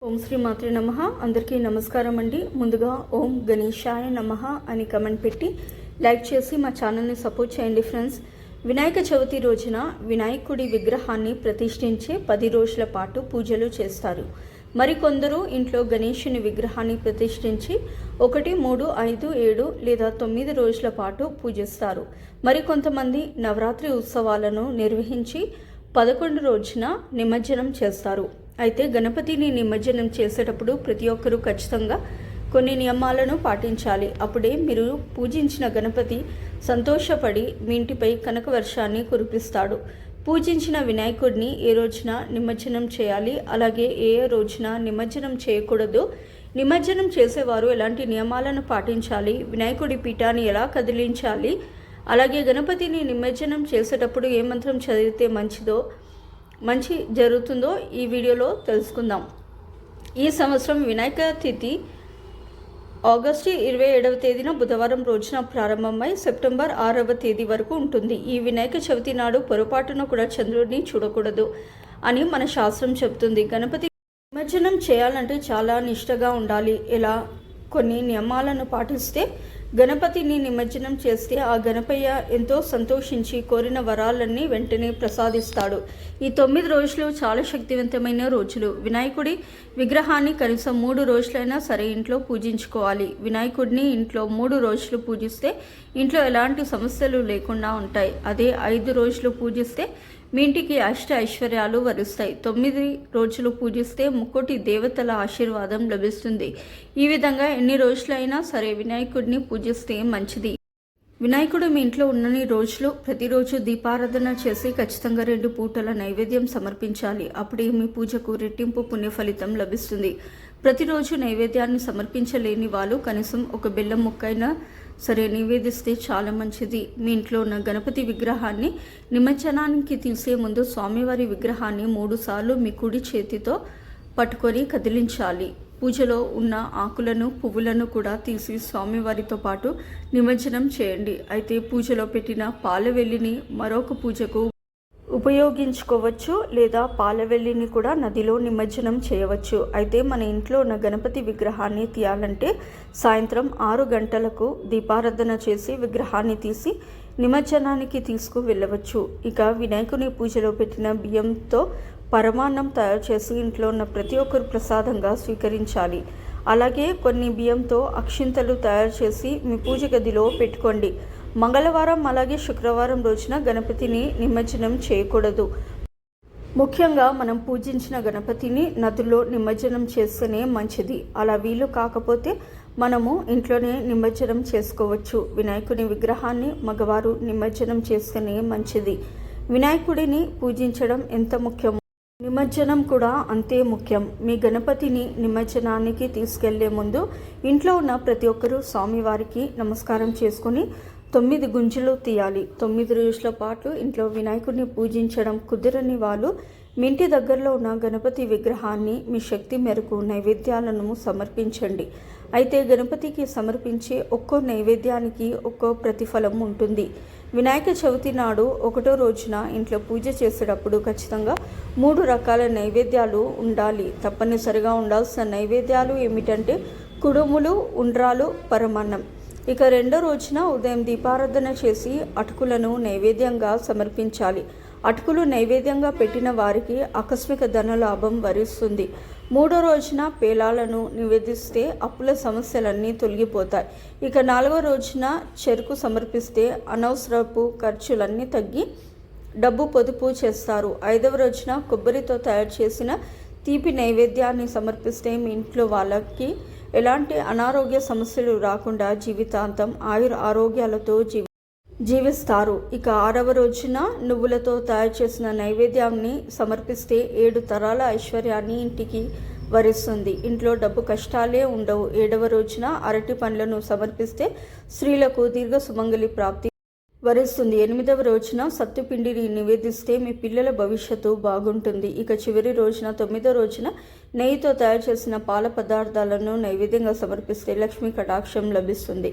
ఓం శ్రీ మాత్రే నమః. అందరికీ నమస్కారం అండి. ముందుగా ఓం గణేశాయ నమః అని కమెంట్ పెట్టి లైక్ చేసి మా ఛానల్ని సపోర్ట్ చేయండి ఫ్రెండ్స్. వినాయక చవితి రోజున వినాయకుడి విగ్రహాన్ని ప్రతిష్ఠించే 10 రోజుల పాటు పూజలు చేస్తారు. మరికొందరు ఇంట్లో గణేశుని విగ్రహాన్ని ప్రతిష్ఠించి 1, 3, 5, 7 లేదా 9 రోజుల పాటు పూజిస్తారు. మరికొంతమంది నవరాత్రి ఉత్సవాలను నిర్వహించి 11 రోజున నిమజ్జనం చేస్తారు. అయితే గణపతిని నిమజ్జనం చేసేటప్పుడు ప్రతి ఒక్కరూ ఖచ్చితంగా కొన్ని నియమాలను పాటించాలి. అప్పుడే మీరు పూజించిన గణపతి సంతోషపడి మీ ఇంటిపై కనక వర్షాన్ని కురిపిస్తాడు. పూజించిన వినాయకుడిని ఏ రోజున నిమజ్జనం చేయాలి, అలాగే ఏ రోజున నిమజ్జనం చేయకూడదు, నిమజ్జనం చేసేవారు ఎలాంటి నియమాలను పాటించాలి, వినాయకుడి పీఠాన్ని ఎలా కదిలించాలి, అలాగే గణపతిని నిమజ్జనం చేసేటప్పుడు ఏ మంత్రం చదివితే మంచి జరుగుతుందో ఈ వీడియోలో తెలుసుకుందాం. ఈ సంవత్సరం వినాయక తిథి ఆగస్టు 27వ తేదీన బుధవారం రోజున ప్రారంభమై సెప్టెంబర్ 6వ తేదీ వరకు ఉంటుంది. ఈ వినాయక చవితి నాడు పొరపాటున కూడా చంద్రుడిని చూడకూడదు అని మన శాస్త్రం చెబుతుంది. గణపతి నిమజ్జనం చేయాలంటే చాలా నిష్టగా ఉండాలి. ఇలా కొన్ని నియమాలను పాటిస్తే గణపతిని నిమజ్జనం చేస్తే ఆ గణపయ్య ఎంతో సంతోషించి కోరిన వరాలన్నీ వెంటనే ప్రసాదిస్తాడు. ఈ 9 రోజులు చాలా శక్తివంతమైన రోజులు. వినాయకుడి విగ్రహాన్ని కనీసం 3 రోజులైనా సరే ఇంట్లో పూజించుకోవాలి. వినాయకుడిని ఇంట్లో 3 రోజులు పూజిస్తే ఇంట్లో ఎలాంటి సమస్యలు లేకుండా ఉంటాయి. అదే 5 రోజులు పూజిస్తే మీ ఇంటికి ఐశ్వర్యాలు వరిస్తాయి. 9 రోజులు పూజిస్తే ముక్కోటి దేవతల ఆశీర్వాదం లభిస్తుంది. ఈ విధంగా ఎన్ని రోజులైనా సరే వినాయకుడిని పూజిస్తే మంచిది. వినాయకుడు మీ ఇంట్లో ఉన్నన్ని రోజులు ప్రతిరోజు దీపారాధన చేసి ఖచ్చితంగా 2 పూటల నైవేద్యం సమర్పించాలి. అప్పుడే మీ పూజకు రెట్టింపు పుణ్య ఫలితం లభిస్తుంది. ప్రతిరోజు నైవేద్యాన్ని సమర్పించలేని వాళ్ళు కనీసం ఒక బెల్లం ముక్కైనా సరే నివేదిస్తే చాలా మంచిది. మీ ఇంట్లో ఉన్న గణపతి విగ్రహాన్ని నిమజ్జనానికి తీసే ముందు స్వామివారి విగ్రహాన్ని 3 సార్లు మీ కుడి చేతితో పట్టుకొని కదిలించాలి. పూజలో ఉన్న ఆకులను పువ్వులను కూడా తీసి స్వామివారితో పాటు నిమజ్జనం చేయండి. అయితే పూజలో పెట్టిన పాలవెల్లిని మరొక పూజకు ఉపయోగించుకోవచ్చు, లేదా పాలవెల్లిని కూడా నదిలో నిమజ్జనం చేయవచ్చు. అయితే మన ఇంట్లో ఉన్న గణపతి విగ్రహాన్ని తీయాలంటే సాయంత్రం 6 గంటలకు దీపారాధన చేసి విగ్రహాన్ని తీసి నిమజ్జనానికి తీసుకు వెళ్ళవచ్చు. ఇక వినాయకుని పూజలో పెట్టిన బియ్యంతో పరమాన్నం తయారు చేసి ఇంట్లో ఉన్న ప్రతి ఒక్కరు ప్రసాదంగా స్వీకరించాలి. అలాగే కొన్ని బియ్యంతో అక్షింతలు తయారు చేసి మీ పూజ గదిలో పెట్టుకోండి. మంగళవారం అలాగే శుక్రవారం రోజున గణపతిని నిమజ్జనం చేయకూడదు. ముఖ్యంగా మనం పూజించిన గణపతిని నదిలో నిమజ్జనం చేస్తేనే మంచిది. అలా వీలు కాకపోతే మనము ఇంట్లోనే నిమజ్జనం చేసుకోవచ్చు. వినాయకుని విగ్రహాన్ని మగవారు నిమజ్జనం చేస్తేనే మంచిది. వినాయకుడిని పూజించడం ఎంత ముఖ్యమో నిమజ్జనం కూడా అంతే ముఖ్యం. మీ గణపతిని నిమజ్జనానికి తీసుకెళ్లే ముందు ఇంట్లో ఉన్న ప్రతి ఒక్కరూ స్వామివారికి నమస్కారం చేసుకుని 9 గుంజలు తీయాలి. 9 రోజుల పాటు ఇంట్లో వినాయకుడిని పూజించడం కుదరని వాళ్ళు మీ ఇంటి దగ్గరలో ఉన్న గణపతి విగ్రహాన్ని మీ శక్తి మేరకు నైవేద్యాలను సమర్పించండి. అయితే గణపతికి సమర్పించే ఒక్కో నైవేద్యానికి ఒక్కో ప్రతిఫలం ఉంటుంది. వినాయక చవితి నాడు 1వ రోజున ఇంట్లో పూజ చేసేటప్పుడు ఖచ్చితంగా 3 రకాల నైవేద్యాలు ఉండాలి. తప్పనిసరిగా ఉండాల్సిన నైవేద్యాలు ఏమిటంటే కుడుములు, ఉండ్రాలు, పరమాన్నం. ఇక 2వ రోజున ఉదయం దీపారాధన చేసి అటుకులను నైవేద్యంగా సమర్పించాలి. అటుకులు నైవేద్యంగా పెట్టిన వారికి ఆకస్మిక ధనలాభం వరిస్తుంది. 3వ రోజున పేలాలను నివేదిస్తే అప్పుల సమస్యలన్నీ తొలగిపోతాయి. ఇక 4వ రోజున చెరుకు సమర్పిస్తే అనవసరపు ఖర్చులన్నీ తగ్గి డబ్బు పొదుపు చేస్తారు. 5వ రోజున కొబ్బరితో తయారు చేసిన తీపి నైవేద్యాన్ని సమర్పిస్తే మీ ఇంట్లో వాళ్ళకి ఎలాంటి అనారోగ్య సమస్యలు రాకుండా జీవితాంతం ఆరోగ్యాలతో జీవిస్తారు. ఇక 6వ రోజున నువ్వులతో తయారు చేసిన నైవేద్యాన్ని సమర్పిస్తే 7 తరాల ఐశ్వర్యాన్ని ఇంటికి వరిస్తుంది. ఇంట్లో డబ్బు కష్టాలే ఉండవు. 7వ రోజున అరటి పండ్లను సమర్పిస్తే స్త్రీలకు దీర్ఘ సుమంగళి ప్రాప్తి వరిస్తుంది. 8వ రోజున సత్తుపిండిని నివేదిస్తే మీ పిల్లల భవిష్యత్తు బాగుంటుంది. ఇక చివరి రోజున 9వ రోజున నెయ్యితో తయారు చేసిన పాల పదార్థాలను నైవేద్యంగా సమర్పిస్తే లక్ష్మీ కటాక్షం లభిస్తుంది.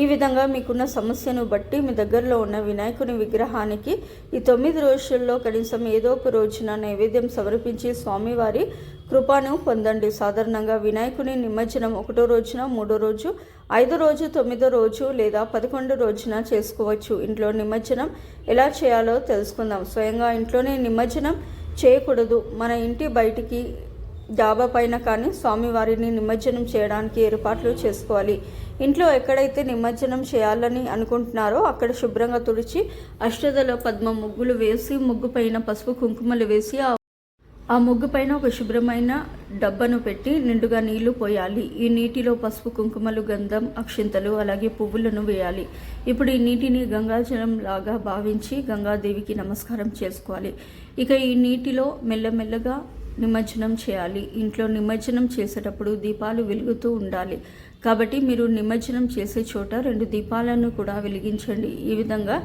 ఈ విధంగా మీకున్న సమస్యను బట్టి మీ దగ్గరలో ఉన్న వినాయకుని విగ్రహానికి ఈ 9 రోజుల్లో కనీసం ఏదో ఒక రోజున నైవేద్యం సమర్పించి స్వామివారి కృపను పొందండి. సాధారణంగా వినాయకుని నిమజ్జనం 1వ రోజున, 3వ రోజు, 5వ రోజు, 9వ రోజు లేదా 11వ రోజున చేసుకోవచ్చు. ఇంట్లో నిమజ్జనం ఎలా చేయాలో తెలుసుకుందాం. స్వయంగా ఇంట్లోనే నిమజ్జనం చేయకూడదు. మన ఇంటి బయటికి డాబా పైన కానీ స్వామివారిని నిమజ్జనం చేయడానికి ఏర్పాట్లు చేసుకోవాలి. ఇంట్లో ఎక్కడైతే నిమజ్జనం చేయాలని అనుకుంటున్నారో అక్కడ శుభ్రంగా తుడిచి అష్టదళ పద్మ ముగ్గులు వేసి ముగ్గు పైన పసుపు కుంకుమలు వేసి ఆ ముగ్గు పైన ఒక శుభ్రమైన డబ్బను పెట్టి నిండుగా నీళ్లు పోయాలి. ఈ నీటిలో పసుపు కుంకుమలు, గంధం, అక్షింతలు అలాగే పువ్వులను వేయాలి. ఇప్పుడు ఈ నీటిని గంగాజలం లాగా భావించి గంగాదేవికి నమస్కారం చేసుకోవాలి. ఇక ఈ నీటిలో మెల్లమెల్లగా నిమజ్జనం చేయాలి. ఇంట్లో నిమజ్జనం చేసేటప్పుడు దీపాలు వెలుగుతూ ఉండాలి. కాబట్టి మీరు నిమజ్జనం చేసే చోట 2 దీపాలను కూడా వెలిగించండి. ఈ విధంగా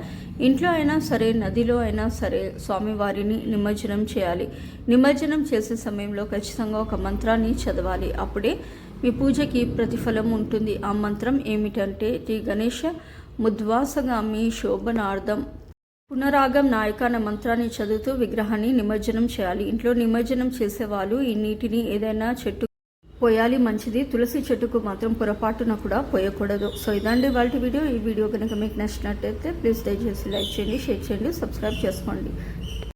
ఇంట్లో అయినా సరే, నదిలో అయినా సరే స్వామివారిని నిమజ్జనం చేయాలి. నిమజ్జనం చేసే సమయంలో ఖచ్చితంగా ఒక మంత్రాన్ని చదవాలి. అప్పుడే మీ పూజకి ప్రతిఫలం ఉంటుంది. ఆ మంత్రం ఏమిటంటే శ్రీ గణేష ముద్వాసగామి శోభనార్థం పునరాగం నాయక అన్న మంత్రాన్ని చదువుతూ విగ్రహాన్ని నిమజ్జనం చేయాలి. ఇంట్లో నిమజ్జనం చేసేవాళ్ళు ఈ నీటిని ఏదైనా చెట్టు పోయాలి, మంచిది. తులసి చెట్టుకు మాత్రం పొరపాటున కూడా పోయకూడదు. సో ఇదండి వాళ్ళ వీడియో. ఈ వీడియో కనుక మీకు నచ్చినట్టయితే ప్లీజ్ దయచేసి లైక్ చేయండి, షేర్ చేయండి, సబ్స్క్రైబ్ చేసుకోండి.